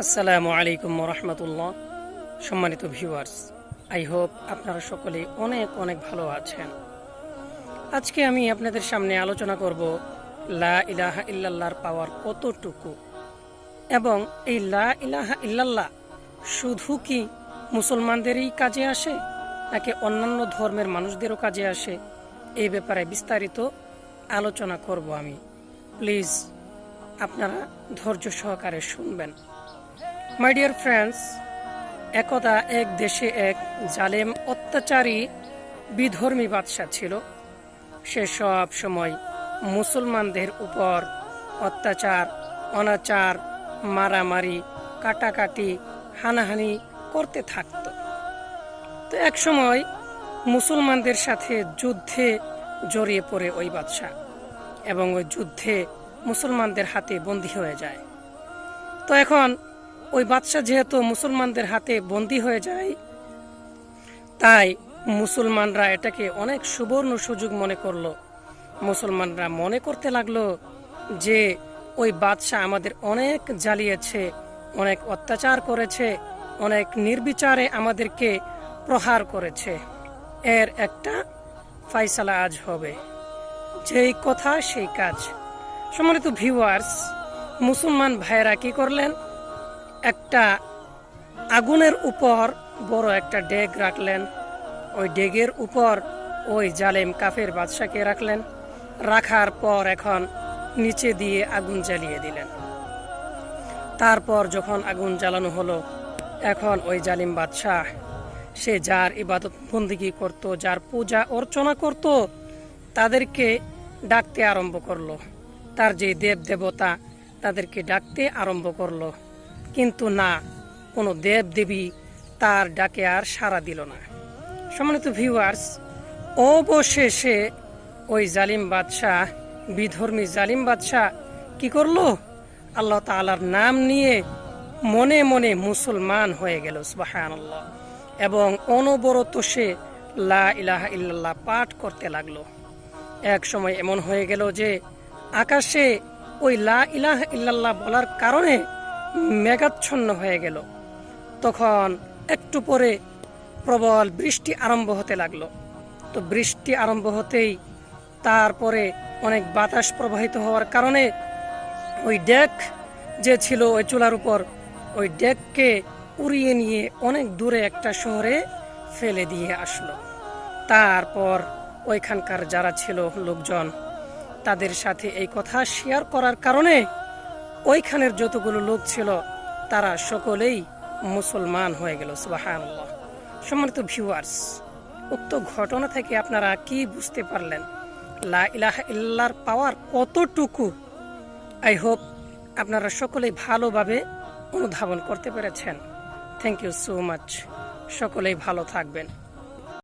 আসসালামু আলাইকুম রহমতুল্লাহ। সম্মানিত ভিউয়ার্স, আই হোপ আপনারা সকলে অনেক অনেক ভালো আছেন। আজকে আমি আপনাদের সামনে আলোচনা করব লা ইলাহা ইল্লাল্লাহর পাওয়ার কতটুকু, এবং এই লা ইলাহা ইল্লাল্লাহ শুধু কি মুসলমানদেরই কাজে আসে নাকি অন্যান্য ধর্মের মানুষদেরও কাজে আসে, এই ব্যাপারে বিস্তারিত আলোচনা করব আমি। প্লিজ আপনারা ধৈর্য সহকারে শুনবেন। মাই ডিয়ার ফ্রেন্ডস, একদা এক দেশে এক জালেম অত্যাচারী বিধর্মী বাদশা ছিল। সে সব সময় মুসলমানদের উপর অত্যাচার, অনাচার, মারামারি, কাটাকাটি, হানাহানি করতে থাকত। তো এক সময় মুসলমানদের সাথে যুদ্ধে জড়িয়ে পড়ে ওই বাদশা, এবং ওই যুদ্ধে মুসলমানদের হাতে বন্দী হয়ে যায়। তো এখন ওই বাদশা যেহেতু মুসলমানদের হাতে বন্দী হয়ে যায়, তাই মুসলমানরা এটাকে অনেক সুবর্ণ সুযোগ মনে করলো। মুসলমানরা মনে করতে লাগলো যে ওই বাদশা আমাদের অনেক জ্বালিয়েছে, অনেক অত্যাচার করেছে, অনেক নির্বিচারে আমাদেরকে প্রহার করেছে। এর একটা ফায়সালা আজ হবে, যেই কথা সেই কাজ। সম্মানিত ভিউয়ার্স, মুসলমান ভাইয়েরা কি করলেন, একটা আগুনের উপর বড় একটা ডেগ রাখলেন। ওই ডেগের উপর ওই জালেম কাফের বাদশাকে রাখলেন। রাখার পর এখন নিচে দিয়ে আগুন জ্বালিয়ে দিলেন। তারপর যখন আগুন জ্বালানো হলো, এখন ওই জালিম বাদশাহ সে যার ইবাদত বন্দিগি করত, যার পূজা অর্চনা করত, তাদেরকে ডাকতে আরম্ভ করলো। তার যে দেব দেবতা তাদেরকে ডাকতে আরম্ভ করলো, কিন্তু না, কোনো দেব দেবী তার ডাকে আর সাড়া দিল না। সম্মানিত ভিউয়ার্স, অবশেষে ওই জালিম বাদশাহ, বিধর্মী জালিম বাদশাহ কি করলো, আল্লাহ তাআলার নাম নিয়ে মনে মনে মুসলমান হয়ে গেল, সুবহানাল্লাহ, এবং অনবরত সে লা ইলাহা ইল্লাল্লাহ পাঠ করতে লাগলো। এক সময় এমন হয়ে গেল যে আকাশে ওই লা ইলাহা ইল্লাল্লাহ বলার কারণে মেঘাচ্ছন্ন হয়ে গেল। তখন একটু পরে প্রবল বৃষ্টি আরম্ভ হতে লাগলো। তো বৃষ্টি আরম্ভ হতেই তারপরে অনেক বাতাস প্রবাহিত হওয়ার কারণে ওই ডেক যে ছিল ওই চুলার উপর, ওই ডেককে উড়িয়ে নিয়ে অনেক দূরে একটা শহরে ফেলে দিয়ে আসলো। তারপর ওইখানকার যারা ছিল লোকজন, তাদের সাথে এই কথা শেয়ার করার কারণে ওইখানের যতগুলো লোক ছিল তারা সকলেই মুসলমান হয়ে গেল, সুবহানাল্লাহ। সম্মানিত ভিউয়ার্স, উক্ত ঘটনা থেকে আপনারা কি বুঝতে পারলেন, লা ইলাহা ইল্লাল্লাহর পাওয়ার কতটুকু? আই হোপ আপনারা সকলেই ভালোভাবে অনুধাবন করতে পেরেছেন। Thank you so much. সকলেই ভালো থাকবেন।